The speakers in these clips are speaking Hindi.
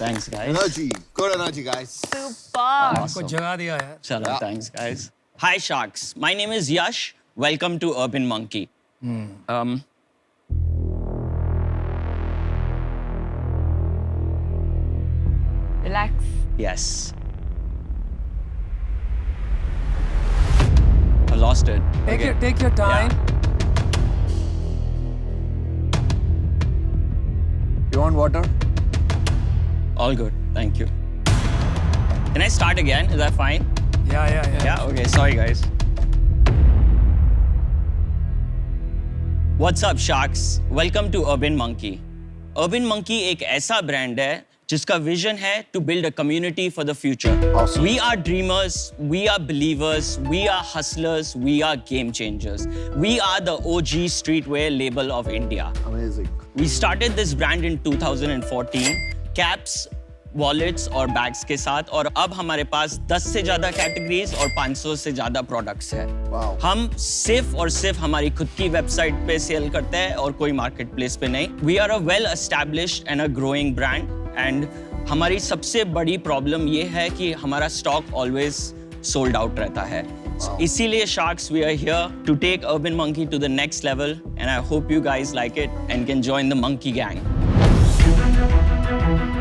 Thanks, guys. Energy. Good energy, guys. Super. आपको जगा दिया यार. Chalo, thanks, guys. Hi, Sharks. My name is Yash. Welcome to Urban Monkey. Relax. Yes. I lost it. Take your time. You want water? All good. Thank you. Can I start again? Is that fine? Yeah. Yeah, okay. Sorry, guys. What's up, Sharks? Welcome to Urban Monkey. Urban Monkey एक ऐसा brand है जिसका vision है to build a community for the future. Awesome. We are dreamers, we are believers, we are hustlers, we are game changers. We are the OG streetwear label of India. Amazing. We started this brand in 2014, caps, wallets और bags के साथ, और अब हमारे पास 10 से ज़्यादा categories और 500 से ज़्यादा products है। Wow. हम सिर्फ और सिर्फ हमारी खुद की वेबसाइट पे सेल करते हैं और कोई मार्केट प्लेस पे नहीं। We are a well established and a growing brand, and हमारी सबसे बड़ी प्रॉब्लम ये है कि हमारा स्टॉक ऑलवेज सोल्ड आउट रहता है। इसीलिए Sharks, we are here to take Urban Monkey to the next level, and I hope you guys like it and can join the monkey gang.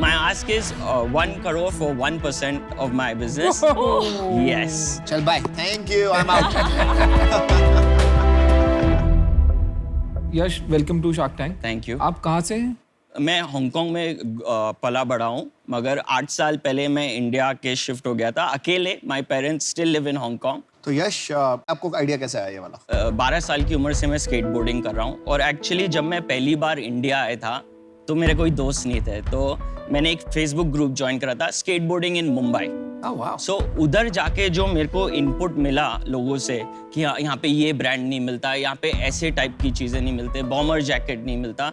My ask is 1 crore for 1% of my business. Yes. Chal bye. Thank you. I'm out. Yash, welcome to Shark Tank. Thank you. आप कहाँ से हैं? मैं हांगकांग में पला बड़ा हूँ, मगर 8 साल पहले मैं इंडिया के शिफ्ट हो गया था अकेले. My parents still live in Hong Kong. तो यश, आपको आइडिया कैसे आया ये वाला? 12 साल की उम्र से मैं स्केटबोर्डिंग कर रहा हूँ, और एक्चुअली जब मैं पहली बार इंडिया आया था तो मेरे कोई दोस्त नहीं थे, तो मैंने एक फेसबुक ग्रुप ज्वाइन करा था, स्केटबोर्डिंग इन मुंबई. सो उधर जाके जो मेरे को इनपुट मिला लोगों से कि यहाँ पे ये ब्रांड नहीं मिलता, यहाँ पे ऐसे टाइप की चीज़ें नहीं मिलते, बॉमर जैकेट नहीं मिलता,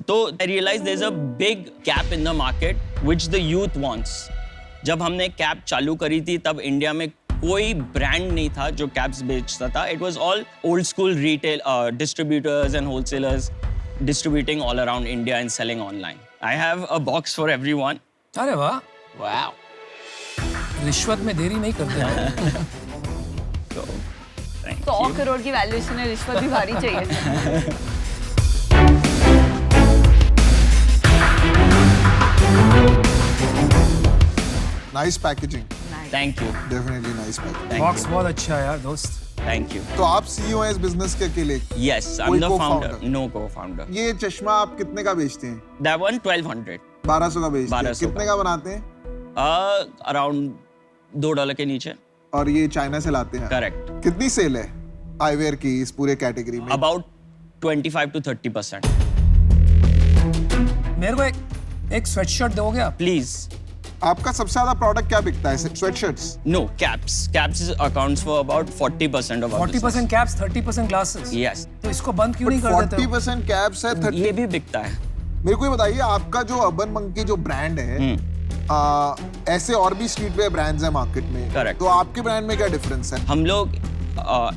तो I realise there is a big gap in the market which the youth wants. जब हमने कैप चालू करी थी तब इंडिया में कोई ब्रांड नहीं था जो कैप्स बेचता था. It was all old school retail distributors and wholesalers distributing all around India and selling online. I have a box for everyone. अरे वाह, Wow. रिश्वत में देरी नहीं करते हैं. So, thank 100 you. करोड़ की वैल्यूएशन है, रिश्वत भी भारी चाहिए. Nice packaging. Thank you. Definitely nice packaging. Thank box you. बहुत अच्छा है यार दोस्त. Thank you. तो आप CEO हैं इस बिजनेस के अकेले? Yes, I'm कोई the founder. co-founder? No co-founder. ये चश्मा आप कितने का बेचते हैं? That one 1200. 1200 का बेचते हैं. 1200 कितने का. का बनाते हैं? Around $2 के नीचे. और ये चाइना से लाते हैं? Correct. कितनी सेल है आईवेयर की इस पूरे कैटेगरी में? About 25 to 30%. मेरे को एक स्वेटशर्ट दोगे आप? Please. आपका सबसे ज्यादा प्रोडक्ट क्या बिकता है? Sweatshirts? No, caps. Caps accounts for about 40% of our 40% caps, 30% glasses. Yes. तो इसको बंद क्यों नहीं कर देते हो? 40% कैप्स है, 30. ये भी बिकता है. मेरे को ये बताइए, आपका जो अर्बन मंकी जो ब्रांड है, ऐसे और भी स्ट्रीटवेयर ब्रांड्स हैं मार्केट में. Correct. तो आपके ब्रांड में क्या डिफरेंस है? हम लोग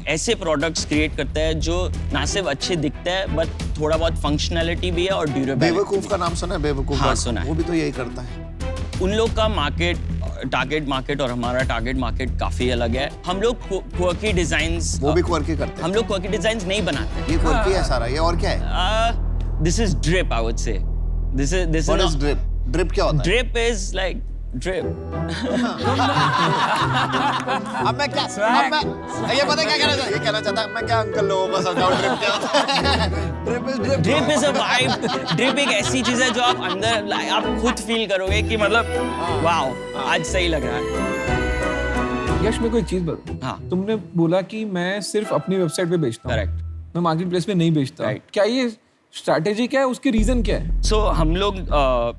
ऐसे प्रोडक्ट्स क्रिएट करते हैं जो ना सिर्फ अच्छे दिखते हैं बट थोड़ा बहुत फंक्शनैलिटी भी है और ड्यूरेबिलिटी. बेवकूफ का नाम सुना है? बेवकूफ? हाँ, सुना है. वो भी तो यही करता है. उन लोग का टारगेट मार्केट और हमारा टारगेट मार्केट काफी अलग है. हम लोग क्वर्की डिजाइन्स, वो भी क्वर्की करते हैं. हम लोग क्वर्की डिजाइन्स नहीं बनाते. ये क्वर्की है सारा. ये और क्या है? This is drip, I would say. This What is is drip? Drip क्या होता है? Drip is like drip. अब मैं ये पता है क्या कहना चाहता? ये कहना चाहता मैं क्या अंकल लोगों को समझाऊं ड्रिप क्या होता है? Drip is a vibe. Drip एक ऐसी चीज है जो आप अंदर आप खुद फील करोगे कि मतलब वाओ, आज सही लग रहा है. यश, मेरे को एक चीज बता. हाँ. तुमने बोला कि मैं सिर्फ अपनी वेबसाइट पे बेचता हूँ. करेक्ट. मैं मार्केट प्लेस पे नहीं बेचता. Right. क्या ये स्ट्रैटेजी क्या है? उसकी रीजन क्या है? सो हम लोग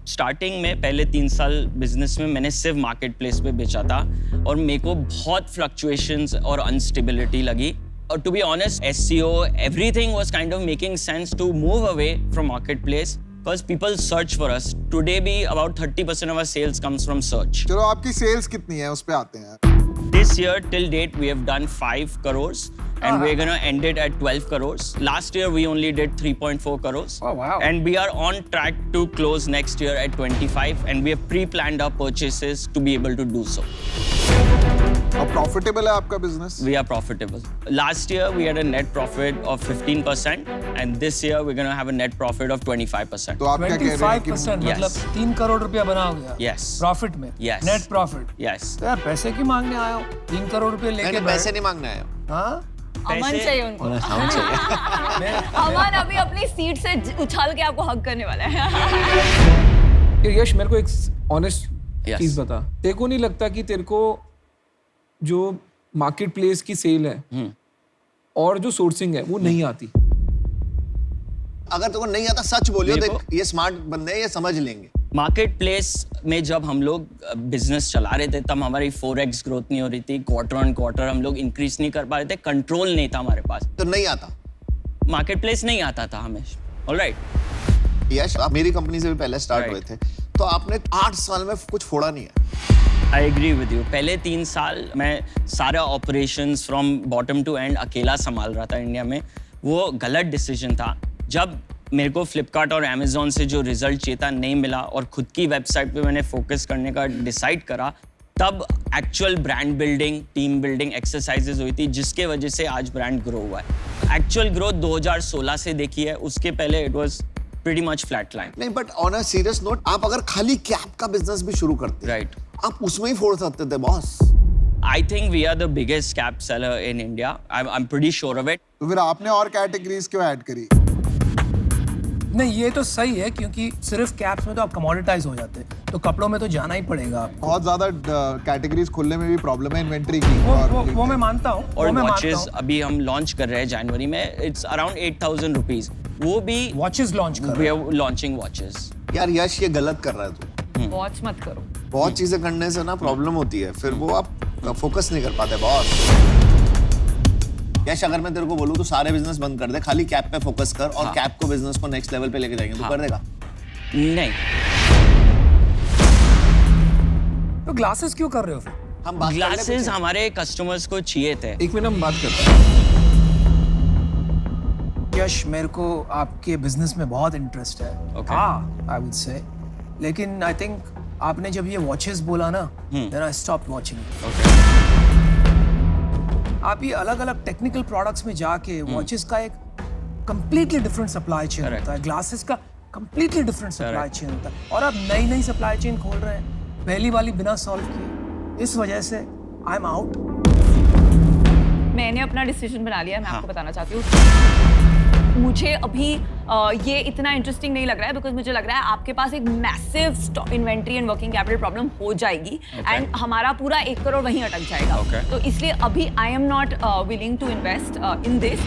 स्टार्टिंग में पहले 3 साल बिजनेस में मैंने सिर्फ मार्केट प्लेस पे बेचा था, और मेरे को बहुत फ्लक्चुएशंस और अनस्टेबिलिटी लगी. और to be honest, SEO everything was kind of making sense to move away from marketplace because people search for us. Today भी about 30% of our sales comes from search. चलो, आपकी सेल्स कितनी है उस पे आते हैं. This year till date we have done 5 crores and we're going to end it at 12 crores. Last year we only did 3.4 crores. Oh, wow. And we are on track to close next year at 25 and we have pre-planned our purchases to be able to do so. अब प्रॉफिटेबल है आपका business? We are profitable. Last year we had a net profit of 15% and this year we're going to have a net profit of 25%. तो आप क्या कह रहे हैं कि 25% Yes. मतलब 3 करोड़ रुपया बना हो गया Yes. प्रॉफिट में Yes. Net profit. Yes. तो यार पैसे की मांगने आए हो 3 करोड़ रुपए लेके मैंने पैसे नहीं मांगने आया हूँ। हाँ अमन चाहिए उनको। हम चाहिए। अमन अभी अपनी सीट से उछाल के आपको हग करने वाला है। ये यश मेरे को एक ऑनेस्ट Yes. चीज बता, तेरे को नहीं लगता कि तेरे को जो मार्केट प्लेस की सेल है और जो सोर्सिंग है वो नहीं आती? अगर तुमको नहीं आता सच बोलियो, मेरे देख ये स्मार्ट बंदे हैं, ये समझ लेंगे। मार्केट प्लेस में जब हम लोग बिजनेस चला रहे थे तब हमारी 4x ग्रोथ नहीं हो रही थी, क्वार्टर ऑन क्वार्टर हम लोग इंक्रीज नहीं कर पा रहे थे, कंट्रोल नहीं था हमारे पास, तो नहीं आता। मार्केट प्लेस नहीं आता था हमें। ऑलराइट, यश, आप मेरी कंपनी से भी पहले स्टार्ट Right. हुए थे, तो आपने 8 साल में कुछ फोड़ा नहीं है। I agree with you. पहले 3 साल मैं सारा operations from bottom to end अकेला संभाल रहा था इंडिया में। वो गलत डिसीजन था। जब मेरे को फ्लिपकार्ट और अमेजोन से जो रिजल्ट चाहिए था नहीं मिला और खुद की वेबसाइट पे मैंने फोकस करने का डिसाइड करा, तब actual brand building, team building exercises हुई थी जिसके वजह से आज ब्रांड ग्रो हुआ है। एक्चुअल ग्रोथ 2016 से देखी है, उसके पहले it was pretty much flat line. नहीं, but on a serious note, आप अगर खाली कैप का बिजनेस भी शुरू करते, राइट, आप उसमें ही फोड़ सकते थे boss. I think we are the biggest cap seller in India. I'm pretty sure of it. तो फिर आपने और कैटेगरीज क्यों ऐड करी? नहीं ये तो सही है क्योंकि सिर्फ कैप्स में तो आप कमोडिटाइज हो जाते हैं, तो कपड़ों में तो जाना ही पड़ेगा आपको। बहुत ज्यादा कैटेगरीज खोलने में भी प्रॉब्लम है इन्वेंटरी की। और वो मैं मानता हूँ। और वो मैं मानता वॉचेस हूँ। अभी हम लॉन्च कर रहे हैं जनवरी में, इट्स अराउंड 8,000 रुपीज। वो भी वॉचेस लॉन्च कर वी रहे आर लॉन्चिंग वॉचेस। यार यश, ये गलत कर रहा है तू। वॉच मत करो। बहुत चीजें करने से ना प्रॉब्लम होती है, फिर वो आप फोकस नहीं कर पाते बॉस। यश, अगर मैं तेरे को बोलूँ तो सारे बिजनेस बंद कर दे, खाली कैप पे फोकस कर और कैप को बिजनेस को नेक्स्ट लेवल पे लेके जाएंगे, तो कर देगा? नहीं, तो ग्लासेस क्यों कर रहे हो फिर? हम बात कर ले ग्लासेस कुछ। हमारे कस्टमर्स को चाहिए थे। एक मिनट हम बात करते हैं। यश, मेरे को आपके बिजनेस में बहुत इंटरेस्ट है। Okay. हाँ, आई वुड से, लेकिन आई थिंक आपने जब ये वॉचेस बोला ना, देन आई स्टॉप्ड वाचिंग। आप ये अलग अलग टेक्निकल प्रोडक्ट्स में जाके वॉचेस का एक completely different supply chain Correct. होता है, ग्लासेस का कंप्लीटली डिफरेंट सप्लाई चेन होता है, और आप नई नई सप्लाई चेन खोल रहे हैं, पहली वाली बिना सॉल्व किए। इस वजह से आई एम आउट। मैंने अपना डिसीजन बना लिया है, मैं आपको बताना चाहती हूँ। मुझे अभी ये इतना इंटरेस्टिंग नहीं लग रहा है, बिकॉज मुझे लग रहा है आपके पास एक massive inventory and working capital problem हो जाएगी एंड हमारा पूरा 1 करोड़ वहीं अटक जाएगा। Okay. तो इसलिए अभी I am not willing to invest in this.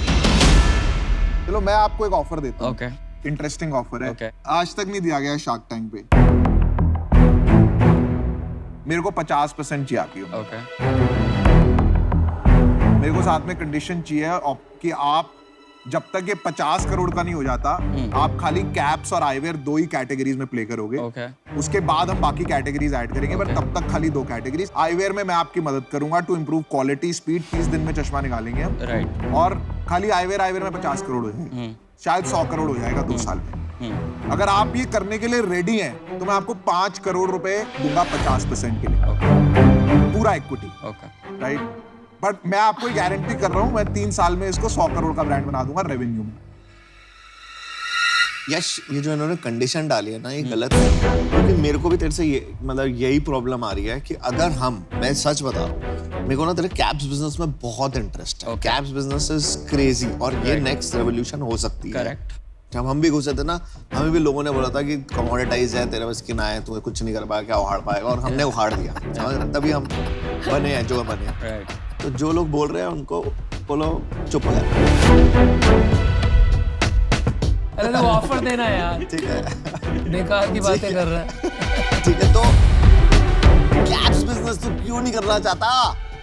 चलो मैं आपको एक ऑफर देता हूँ। ओके, इंटरेस्टिंग ऑफर है। Okay. आज तक नहीं दिया गया शार्क टैंक पे। मेरे को 50% चाहिए आपकी। ओके, मेरे को साथ में कंडीशन चाहिए कि आप जब तक ये 50 करोड़ का नहीं हो जाता, आप खाली कैप्स और आईवेयर 2 ही कैटेगरीज में प्ले करोगे। ओके, उसके बाद हम बाकी कैटेगरीज ऐड करेंगे, पर तब तक खाली 2 कैटेगरीज। आईवेयर में मैं आपकी मदद करूंगा टू इंप्रूव क्वालिटी, स्पीड। 30 दिन में चश्मा निकालेंगे हम। राइट, और खाली आईवेयर में 50 करोड़ हो जाएगा, शायद 100 करोड़ हो जाएगा 2 साल में। अगर आप ये करने के लिए रेडी हैं तो मैं आपको 5 करोड़ रुपए दूंगा 50% के लिए, पूरा इक्विटी। ओके, राइट, बट मैं आपको गारंटी कर रहा हूं, मैं 3 साल में इसको 100 करोड़ का ब्रांड बना दूंगा रेवेन्यू में। यश, ये जो इन्होंने कंडीशन डाली है ना, ये गलत है, क्योंकि मेरे को भी तेरे से ये मतलब यही प्रॉब्लम आ रही है कि अगर मैं सच बता रहा हूँ, मेरे को ना तेरे कैप्स बिजनेस में बहुत इंटरेस्ट है। कैप्स बिजनेस इज क्रेजी और ये नेक्स्ट रेवोल्यूशन हो सकती है। करेक्ट। जब हम भी घुसे थे ना, हमें भी लोगों ने बोला था कि कमोडिटाइज है, तेरे बस की ना है, तू कुछ नहीं कर पाएगा, क्या उखाड़ पाएगा, और हमने उखाड़ दिया। समझ रहे? तभी हम बने हैं जो बने हैं। राइट, तो जो लोग बोल रहे हैं उनको बोलो चुप हो जाओ। अरे तो ऑफर देना यार, ठीक है, बेकार की बातें कर रहा है। ठीक है। तो कैप्स बिजनेस तू क्यों नहीं करना चाहता?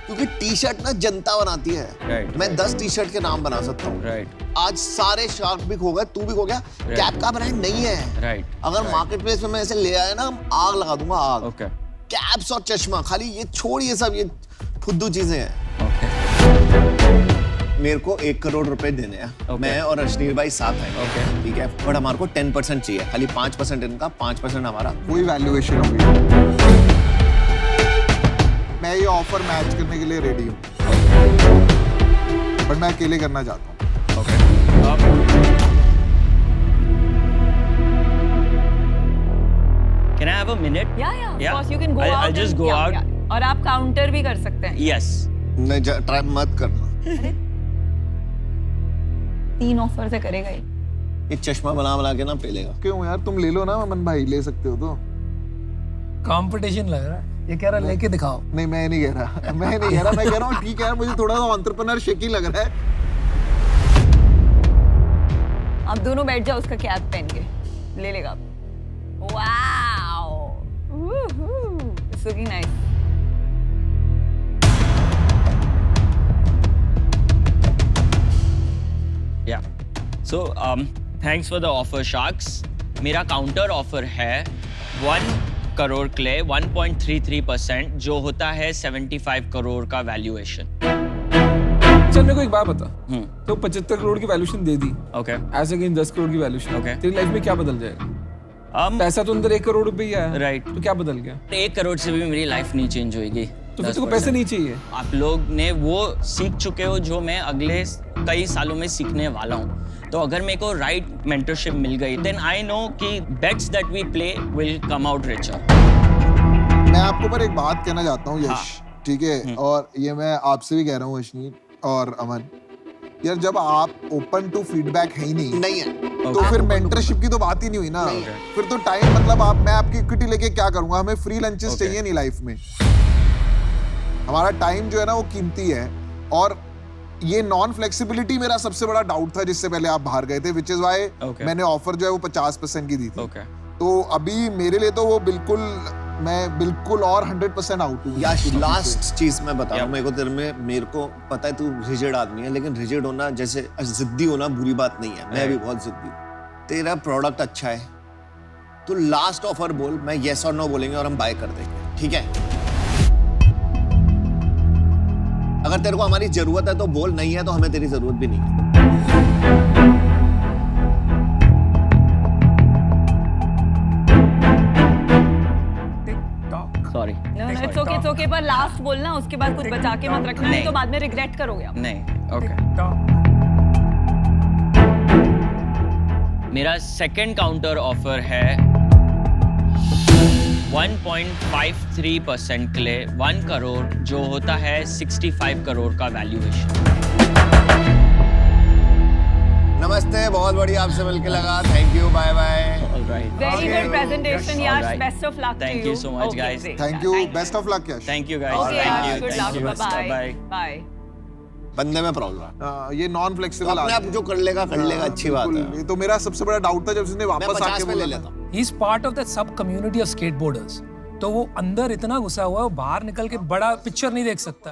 क्योंकि टी शर्ट ना जनता बनाती है। Right. मैं 10 टी शर्ट के नाम बना सकता हूँ। राइट, आज सारे शार्क भी खो गए, तू भी खो गया। कैप का ब्रांड नहीं है। राइट, अगर मार्केट प्लेस में मैं ऐसे ले आया ना, आग लगा दूंगा, आग। ओके, कैप्स और चश्मा, खाली ये छोड़, ये सब ये फुद्दू चीजें हैं। ओके मेरे को 1 करोड़ रुपए देने हैं। Okay. मैं और अश्नीर भाई साथ हैं। Okay. ठीक है, बट हमारे को 10% चाहिए, खाली 5% इनका, 5% हमारा। कोई वैल्यूएशन होगी। मैं ये ऑफर मैच करने के लिए रेडी हूँ, पर मैं अकेले करना चाहता हूँ। Can I have a minute? Yeah, of Yeah. course you can go I'll out. just and- go yeah, out. yeah. और आप काउंटर भी कर सकते हैं। Yes. नहीं, ट्राई मत करना। 3 ऑफर से करेगा ये। ये चश्मा बना के ना पेलेगा। क्यों यार, तुम ले लो ना अमन भाई, ले सकते हो तो। कंपटीशन लग रहा है, ये कह रहा लेके दिखाओ। नहीं, मैं नहीं कह रहा, मैं कह रहा हूँ ठीक है यार, मुझे थोड़ा सा एंटरप्रेन्योर शेकी लग रहा है। आप दोनों बैठ जाओ उसका कैप पहन के, ले लेगा। Wow, it's looking nice. Yeah. So, thanks for the offer, Sharks. मेरा काउंटर ऑफर है 1 करोड़ के लिए 1.33%, जो होता है 75 करोड़ का वैल्यूएशन। चल मेरे को एक बात बता, तो 75 करोड़ की वैल्यूएशन दे दी, ओके ऐसे अगेंस्ट 10 करोड़ की वैल्यूएशन, Okay. तेरी लाइफ में क्या बदल जाएगा? पैसा तो अंदर 1 करोड़ रुपए ही आया, Right. तो क्या बदल गया? 1 करोड़ से भी मेरी लाइफ नहीं चेंज होगी। तो फिर तुमको पैसे नहीं चाहिए? आप लोग ने वो सीख चुके हो जो मैं अगले कई सालों में सीखने वाला हूँ। तो अगर मेरे को राइट मेंटरशिप मिल गई, देन आई नो कि bets that we play will come out richer. मैं आपको पर एक बात कहना चाहता हूँ यश, ठीक है, और ये मैं आपसे भी कह रहा हूँ अश्नीर और अमन, यार जब आप ओपन टू फीडबैक है ही नहीं है। तो फिर मेंटरशिप की तो बात ही नहीं हुई ना। फिर तो टाइम मतलब आप, मैं आपकी इक्विटी लेके क्या करूंगा? हमें फ्री लंचेस चाहिए नहीं लाइफ में। हमारा टाइम जो है ना वो कीमती है, और ये नॉन फ्लेक्सिबिलिटी मेरा सबसे बड़ा डाउट था जिससे पहले आप बाहर गए थे, विच इज वाई मैंने ऑफर जो है वो 50% की दी थी। तो अभी मेरे लिए तो वो बिल्कुल, मैं बिल्कुल और 100% आउट हूँ। या लास्ट चीज मैं बता रहा हूँ, मेरे को पता है तू रिजिड आदमी है, लेकिन रिजिड होना, जैसे जिद्दी होना बुरी बात नहीं है। मैं भी बहुत जिद्दी हूँ। तेरा प्रोडक्ट अच्छा है, तू लास्ट ऑफर बोल, मैं येस और नो बोलेंगे और हम बाय कर देंगे, ठीक है? अगर तेरे को हमारी जरूरत है तो बोल, नहीं है तो हमें तेरी जरूरत भी नहीं है। सॉरी। नो इट्स ओके, पर लास्ट बोलना, उसके बाद कुछ बचा के मत रखना, नहीं तो बाद में रिग्रेट करोगे आप। नहीं, ओके। मेरा सेकंड काउंटर ऑफर है 1.53% के लिए 1 करोड़, जो होता है 65 करोड़ का वैल्यूएशन। नमस्ते, बहुत बढ़िया आपसे मिलके लगा। Thank you, bye bye. Alright. Very good presentation यार, Alright. Best of luck to you. Thank you so much, guys. Thank you, best of luck Yash. Thank you guys. Okay यार, thank good you. Luck, bye bye. Bye. बंदे में प्रॉब्लम है, ये नॉन फ्लेक्सिबल अपने आप जो कर लेगा, अच्छी बात है। ये तो मेरा सबसे बड़ा डाउट था जब उसने मैं वापस 50 आके में ले बोला लेता हूँ। He is part of the sub community of skateboarders, तो वो अंदर इतना घुसा हुआ है, वो बाहर निकल के बड़ा पिक्चर नहीं देख सकता।